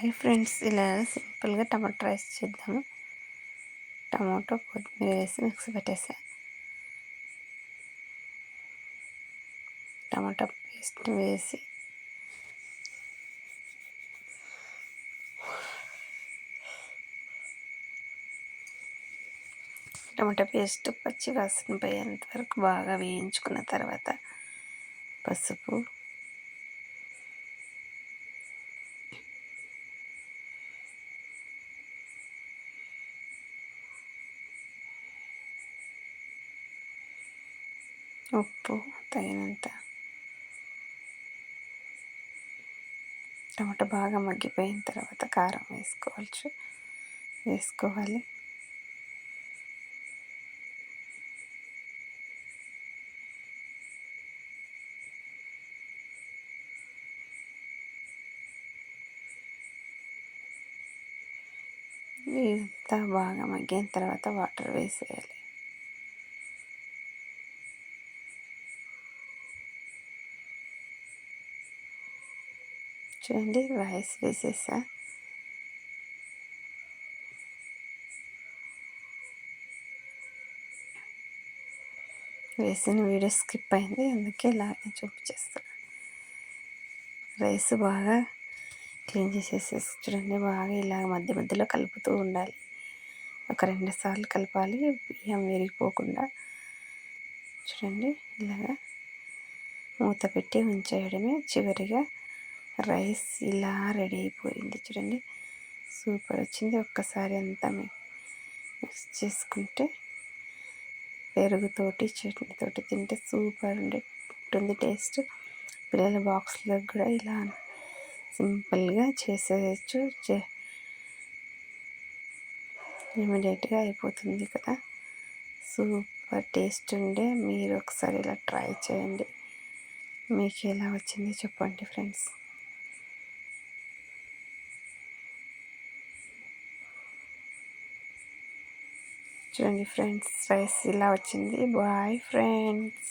Hi friends, ఇలా సింపుల్గా tomato rice చేద్దాము. టమాటో కొత్తిమీర వేసి మిక్సీ పెట్టేసా. టమాటా పేస్ట్ వేసి టమాటా పేస్ట్ పచ్చి వాసన పోయేంత వరకు బాగా వేయించుకున్న తర్వాత పసుపు, ఉప్పు తగినంత, టమాటా బాగా మగ్గిపోయిన తర్వాత కారం వేసుకోవాలి. ఇదంతా బాగా మగ్గిన తర్వాత వాటర్ వేసేయాలి. చూడండి, రైస్ వేసేసా. వేసిన వీడియో స్కిప్ అయింది, అందుకే ఇలాగే చూపించేస్తాను. రైస్ బాగా క్లీన్ చేసేసేసి చూడండి, బాగా ఇలా మధ్య మధ్యలో కలుపుతూ ఉండాలి. ఒక 2 సార్లు కలపాలి, బియ్యం విరిగిపోకుండా. చూడండి, ఇలాగా మూత పెట్టి ఉంచేయడమే. చివరిగా రైస్ ఇలా రెడీ అయిపోయింది. చూడండి, సూపర్ వచ్చింది. ఒక్కసారి అంతా మిక్స్ చేసుకుంటే పెరుగుతోటి చట్నీతోటి తింటే సూపర్ ఉంటుంది టేస్ట్. పిల్లల బాక్స్లో కూడా ఇలా సింపుల్గా చేసేయచ్చు. ఇమీడియట్గా అయిపోతుంది కదా, సూపర్ టేస్ట్ ఉండే. మీరు ఒకసారి ఇలా ట్రై చేయండి. మీకు ఎలా వచ్చింది చెప్పండి ఫ్రెండ్స్. చూడండి ఫ్రెండ్స్, రైస్ ఇలా వచ్చింది. Boy friends.